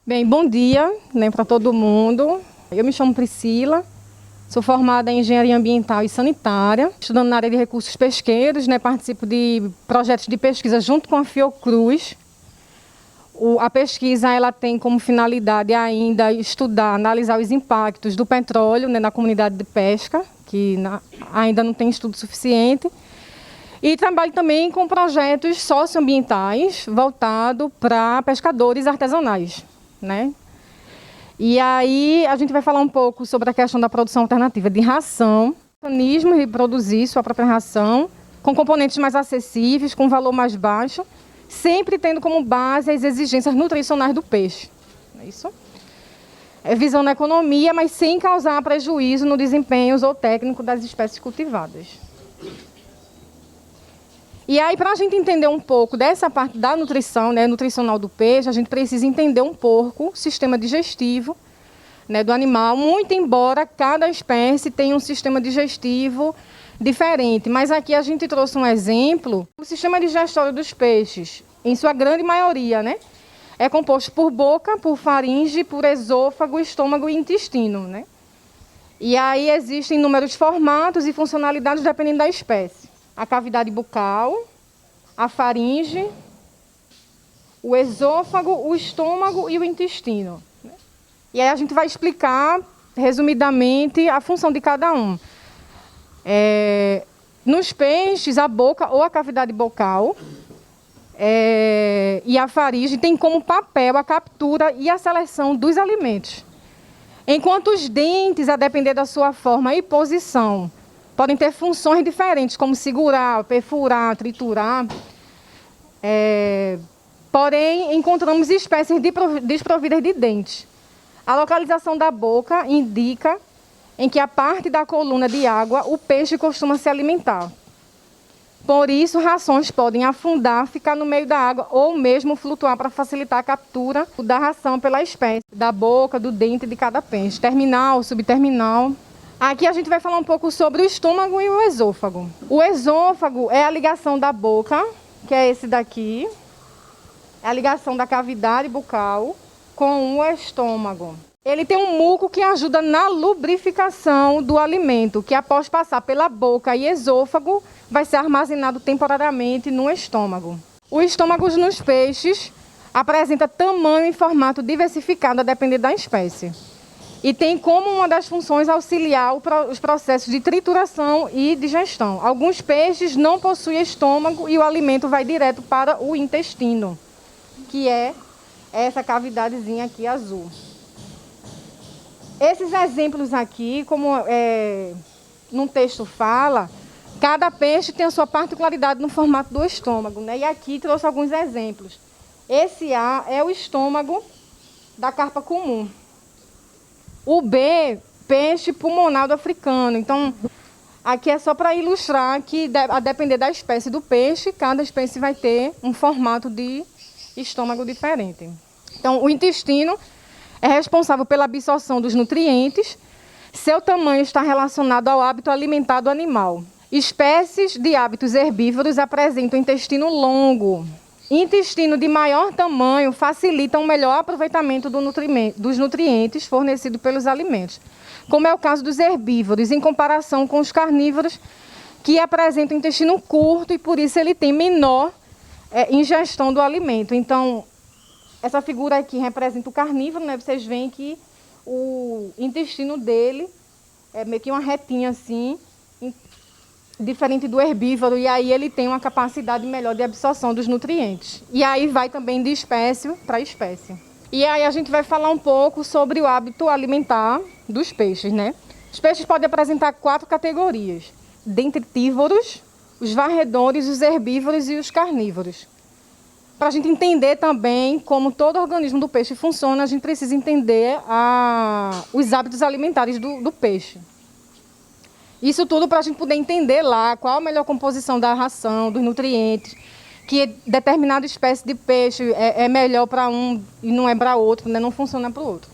Bem, bom dia, para todo mundo. Eu me chamo Priscila, sou formada em Engenharia Ambiental e Sanitária, estudando na área de recursos pesqueiros, participo de projetos de pesquisa junto com a Fiocruz. A pesquisa ela tem como finalidade ainda estudar, analisar os impactos do petróleo na comunidade de pesca, que ainda não tem estudo suficiente. E trabalho também com projetos socioambientais voltados para pescadores artesanais. E aí a gente vai falar um pouco sobre a questão da produção alternativa de ração, mecanismo de produzir sua própria ração, com componentes mais acessíveis, com valor mais baixo, sempre tendo como base as exigências nutricionais do peixe. Não é isso? É visando a economia, mas sem causar prejuízo no desempenho ou técnico das espécies cultivadas. E aí, para a gente entender um pouco dessa parte da nutrição, nutricional do peixe, a gente precisa entender um pouco o sistema digestivo do animal, muito embora cada espécie tenha um sistema digestivo diferente. Mas aqui a gente trouxe um exemplo. O sistema digestório dos peixes, em sua grande maioria, é composto por boca, por faringe, por esôfago, estômago e intestino. E aí existem inúmeros formatos e funcionalidades dependendo da espécie. A cavidade bucal, a faringe, o esôfago, o estômago e o intestino. E aí a gente vai explicar, resumidamente, a função de cada um. Nos peixes, a boca ou a cavidade bucal e a faringe tem como papel a captura e a seleção dos alimentos. Enquanto os dentes, a depender da sua forma e posição, podem ter funções diferentes, como segurar, perfurar, triturar. Porém, encontramos espécies desprovidas de dentes. A localização da boca indica em que a parte da coluna de água o peixe costuma se alimentar. Por isso, rações podem afundar, ficar no meio da água ou mesmo flutuar para facilitar a captura da ração pela espécie, da boca, do dente de cada peixe, terminal, subterminal. Aqui a gente vai falar um pouco sobre o estômago e o esôfago. O esôfago é a ligação da boca, que é esse daqui, é a ligação da cavidade bucal com o estômago. Ele tem um muco que ajuda na lubrificação do alimento, que após passar pela boca e esôfago, vai ser armazenado temporariamente no estômago. O estômago nos peixes apresenta tamanho e formato diversificado a depender da espécie. E tem como uma das funções auxiliar os processos de trituração e digestão. Alguns peixes não possuem estômago e o alimento vai direto para o intestino, que é essa cavidadezinha aqui azul. Esses exemplos aqui, como no texto fala, cada peixe tem a sua particularidade no formato do estômago. E aqui trouxe alguns exemplos. Esse A é o estômago da carpa comum. O B, peixe pulmonado africano. Então, aqui é só para ilustrar que, a depender da espécie do peixe, cada espécie vai ter um formato de estômago diferente. Então, o intestino é responsável pela absorção dos nutrientes. Seu tamanho está relacionado ao hábito alimentar do animal. Espécies de hábitos herbívoros apresentam intestino longo. Intestino de maior tamanho facilita um melhor aproveitamento dos nutrientes fornecidos pelos alimentos, como é o caso dos herbívoros, em comparação com os carnívoros, que apresentam intestino curto e por isso ele tem menor ingestão do alimento. Então, essa figura aqui representa o carnívoro, Vocês veem que o intestino dele é meio que uma retinha assim, diferente do herbívoro, e aí ele tem uma capacidade melhor de absorção dos nutrientes. E aí vai também de espécie para espécie. E aí a gente vai falar um pouco sobre o hábito alimentar dos peixes, Os peixes podem apresentar 4 categorias: dentritívoros, os varredores, os herbívoros e os carnívoros. Para a gente entender também como todo organismo do peixe funciona, a gente precisa entender os hábitos alimentares do peixe. Isso tudo para a gente poder entender lá qual a melhor composição da ração, dos nutrientes, que determinada espécie de peixe é melhor para um e não é para outro, não funciona para o outro.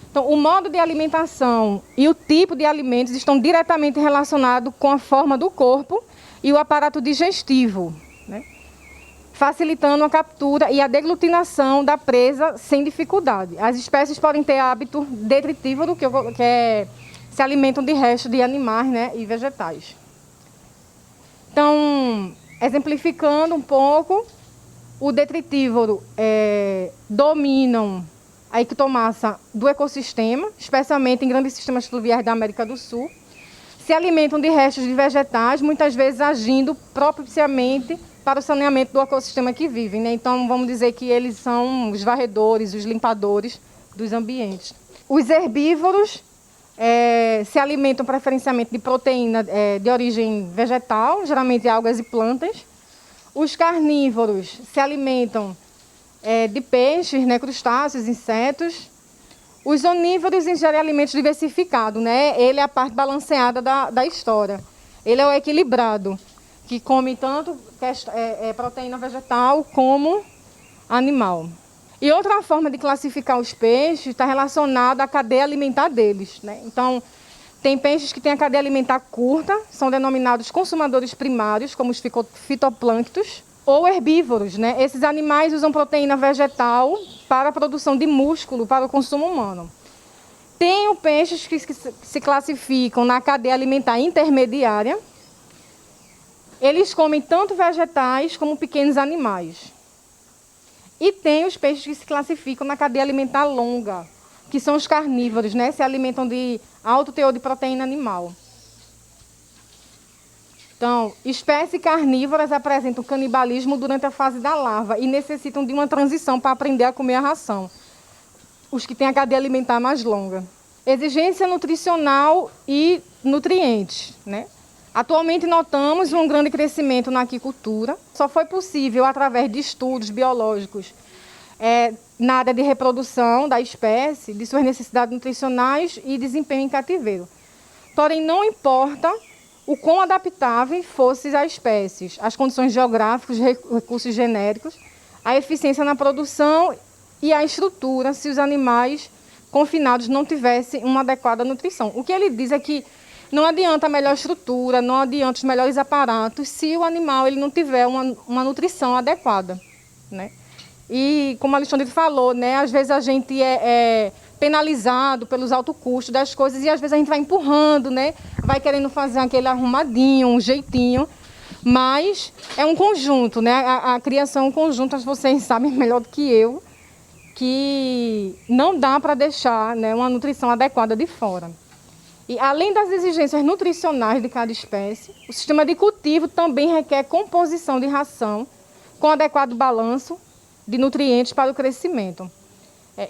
Então, o modo de alimentação e o tipo de alimentos estão diretamente relacionados com a forma do corpo e o aparato digestivo. facilitando a captura e a deglutinação da presa sem dificuldade. As espécies podem ter hábito detritívoro, se alimentam de restos de animais, né, e vegetais. Então, exemplificando um pouco, o detritívoro dominam a ectomassa do ecossistema, especialmente em grandes sistemas fluviais da América do Sul. Se alimentam de restos de vegetais, muitas vezes agindo propiciamente para o saneamento do ecossistema que vivem, né? Então, vamos dizer que eles são os varredores, os limpadores dos ambientes. Os herbívoros se alimentam preferencialmente de proteína de origem vegetal, geralmente algas e plantas. Os carnívoros se alimentam de peixes, né, crustáceos, insetos. Os onívoros ingerem alimentos diversificados, né? Ele é a parte balanceada da história. Ele é o equilibrado, que come tanto proteína vegetal como animal. E outra forma de classificar os peixes está relacionada à cadeia alimentar deles, né? Então, tem peixes que têm a cadeia alimentar curta, são denominados consumadores primários, como os fitoplânctos, ou herbívoros, né? Esses animais usam proteína vegetal para a produção de músculo para o consumo humano. Tem peixes que se classificam na cadeia alimentar intermediária. Eles comem tanto vegetais como pequenos animais. E tem os peixes que se classificam na cadeia alimentar longa, que são os carnívoros, né? Se alimentam de alto teor de proteína animal. Então, espécies carnívoras apresentam canibalismo durante a fase da larva e necessitam de uma transição para aprender a comer a ração. Os que têm a cadeia alimentar mais longa. Exigência nutricional e nutrientes, né? Atualmente notamos um grande crescimento na aquicultura. Só foi possível através de estudos biológicos na área de reprodução da espécie, de suas necessidades nutricionais e desempenho em cativeiro. Porém, não importa o quão adaptáveis fossem as espécies, as condições geográficas, recursos genéricos, a eficiência na produção e a estrutura, se os animais confinados não tivessem uma adequada nutrição. O que ele diz é que não adianta a melhor estrutura, não adianta os melhores aparatos, se o animal ele não tiver uma nutrição adequada, né? E, como a Alexandre falou, né, às vezes a gente é penalizado pelos altos custos das coisas e às vezes a gente vai empurrando, né? Vai querendo fazer aquele arrumadinho, um jeitinho, mas é um conjunto, né? A criação é um conjunto, vocês sabem melhor do que eu, que não dá para deixar, né, uma nutrição adequada de fora. E, além das exigências nutricionais de cada espécie, o sistema de cultivo também requer composição de ração com adequado balanço de nutrientes para o crescimento.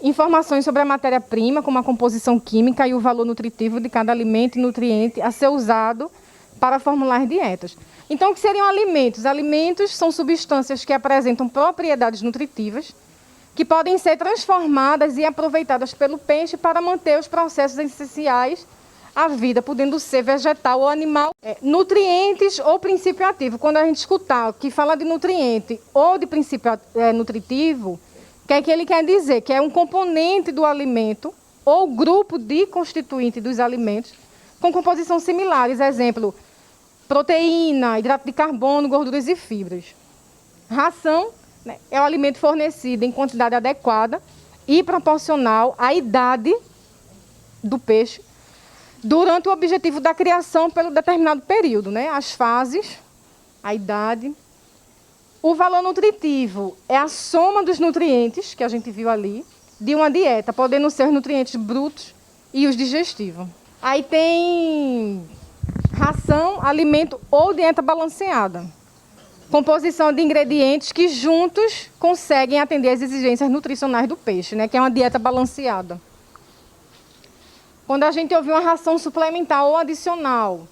Informações sobre a matéria-prima, como a composição química e o valor nutritivo de cada alimento e nutriente a ser usado para formular dietas. Então, o que seriam alimentos? Alimentos são substâncias que apresentam propriedades nutritivas, que podem ser transformadas e aproveitadas pelo peixe para manter os processos essenciais à vida, podendo ser vegetal ou animal. Nutrientes ou princípio ativo. Quando a gente escutar que fala de nutriente ou de princípio nutritivo, o que é que ele quer dizer? Que é um componente do alimento ou grupo de constituinte dos alimentos com composição similares. Exemplo, proteína, hidrato de carbono, gorduras e fibras. Ração, né, é o alimento fornecido em quantidade adequada e proporcional à idade do peixe durante o objetivo da criação pelo determinado período, né? As fases, a idade. O valor nutritivo é a soma dos nutrientes, que a gente viu ali, de uma dieta, podendo ser os nutrientes brutos e os digestivos. Aí tem ração, alimento ou dieta balanceada. Composição de ingredientes que juntos conseguem atender às exigências nutricionais do peixe, né? Que é uma dieta balanceada. Quando a gente ouve uma ração suplementar ou adicional,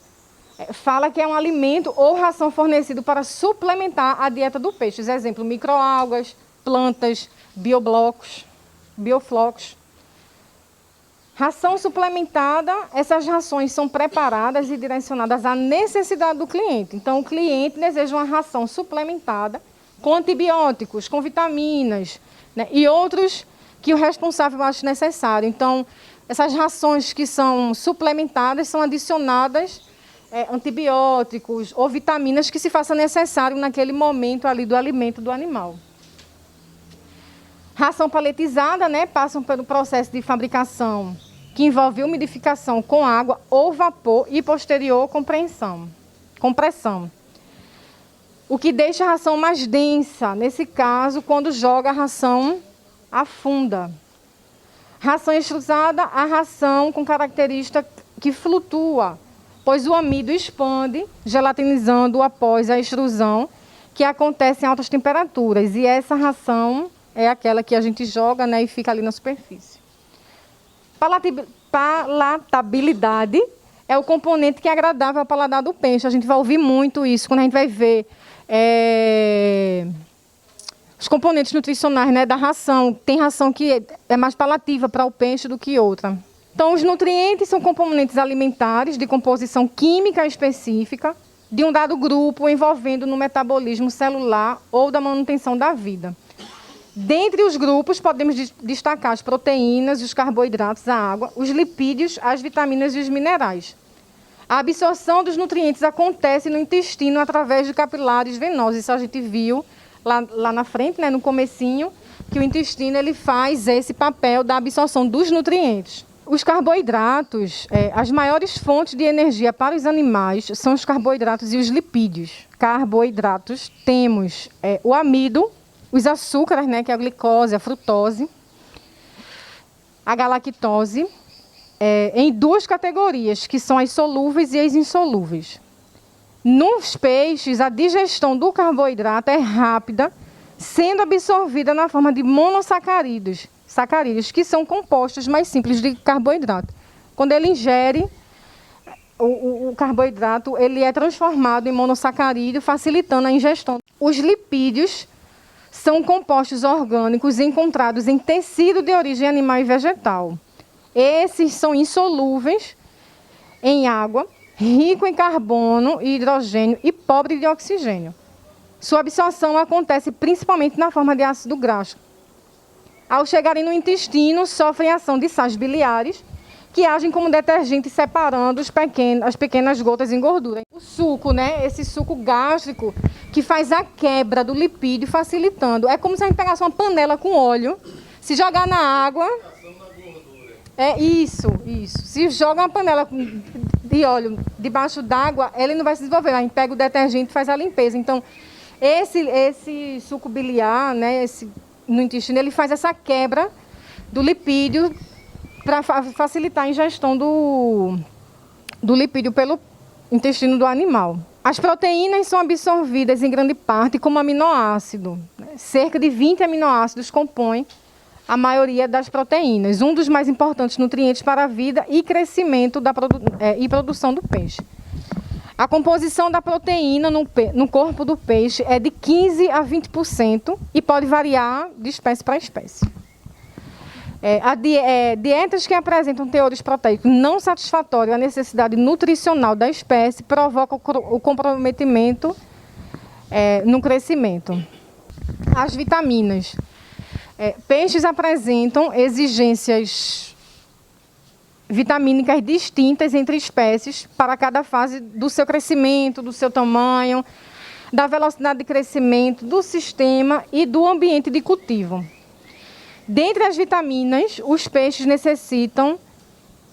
fala que é um alimento ou ração fornecido para suplementar a dieta do peixe. Exemplo, microalgas, plantas, bioflocos. Ração suplementada, essas rações são preparadas e direcionadas à necessidade do cliente. Então, o cliente deseja uma ração suplementada com antibióticos, com vitaminas, né, e outros que o responsável acha necessário. Então, essas rações que são suplementadas são adicionadas antibióticos ou vitaminas que se faça necessário naquele momento ali do alimento do animal. Ração paletizada, né, passam pelo processo de fabricação que envolve umidificação com água ou vapor e posterior compressão. O que deixa a ração mais densa, nesse caso, quando joga a ração afunda. Ração extrusada, a ração com característica que flutua, pois o amido expande, gelatinizando após a extrusão, que acontece em altas temperaturas. E essa ração é aquela que a gente joga, né, e fica ali na superfície. Palatabilidade é o componente que é agradável ao paladar do peixe. A gente vai ouvir muito isso quando a gente vai ver os componentes nutricionais, né, da ração. Tem ração que é mais palativa para o peixe do que outra. Então, os nutrientes são componentes alimentares de composição química específica de um dado grupo envolvendo no metabolismo celular ou da manutenção da vida. Dentre os grupos, podemos destacar as proteínas, os carboidratos, a água, os lipídios, as vitaminas e os minerais. A absorção dos nutrientes acontece no intestino através de capilares venosos. Isso a gente viu lá na frente, né, no comecinho, que o intestino ele faz esse papel da absorção dos nutrientes. Os carboidratos, as maiores fontes de energia para os animais são os carboidratos e os lipídios. Carboidratos, temos o amido, os açúcares, né, que é a glicose, a frutose, a galactose, em duas categorias, que são as solúveis e as insolúveis. Nos peixes, a digestão do carboidrato é rápida, sendo absorvida na forma de monossacarídeos, que são compostos mais simples de carboidrato. Quando ele ingere, o carboidrato ele é transformado em monossacarídeo, facilitando a ingestão. Os lipídios são compostos orgânicos encontrados em tecido de origem animal e vegetal. Esses são insolúveis em água, rico em carbono e hidrogênio e pobre de oxigênio. Sua absorção acontece principalmente na forma de ácido graxo. Ao chegarem no intestino, sofrem ação de sais biliares, que agem como detergente, separando as pequenas gotas em gordura. O suco, né? Esse suco gástrico que faz a quebra do lipídio, facilitando. É como se a gente pegasse uma panela com óleo, se jogar na água... Isso. Se joga uma panela de óleo debaixo d'água, ele não vai se desenvolver. A gente pega o detergente e faz a limpeza. Então, esse suco biliar, né, no intestino, ele faz essa quebra do lipídio para facilitar a ingestão do lipídio pelo intestino do animal. As proteínas são absorvidas em grande parte como aminoácido. Cerca de 20 aminoácidos compõem a maioria das proteínas, um dos mais importantes nutrientes para a vida e crescimento e produção do peixe. A composição da proteína no corpo do peixe é de 15% a 20% e pode variar de espécie para espécie. Dietas que apresentam teores proteicos não satisfatórios à necessidade nutricional da espécie provocam o comprometimento no crescimento. As vitaminas. Peixes apresentam exigências vitamínicas distintas entre espécies para cada fase do seu crescimento, do seu tamanho, da velocidade de crescimento, do sistema e do ambiente de cultivo. Dentre as vitaminas, os peixes necessitam,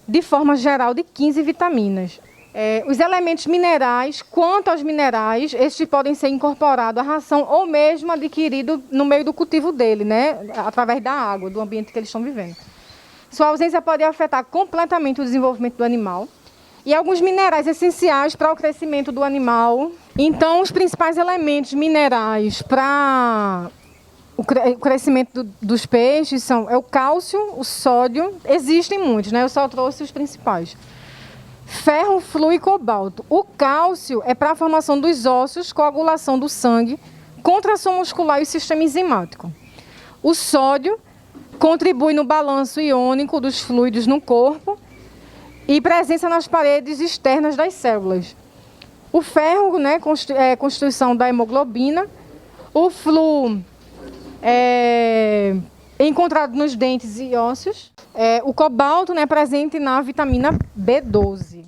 de forma geral, de 15 vitaminas. Os elementos minerais, quanto aos minerais, estes podem ser incorporados à ração ou mesmo adquiridos no meio do cultivo dele, né? Através da água, do ambiente que eles estão vivendo. Sua ausência pode afetar completamente o desenvolvimento do animal e alguns minerais essenciais para o crescimento do animal. Então, os principais elementos minerais para o crescimento dos peixes são o cálcio, o sódio, existem muitos, né? Eu só trouxe os principais. Ferro, flúor e cobalto. O cálcio é para a formação dos ossos, coagulação do sangue, contração muscular e o sistema enzimático. O sódio contribui no balanço iônico dos fluidos no corpo e presença nas paredes externas das células. O ferro, né, é constituição da hemoglobina. O flúor é encontrado nos dentes e ossos. O cobalto, né, presente na vitamina B12.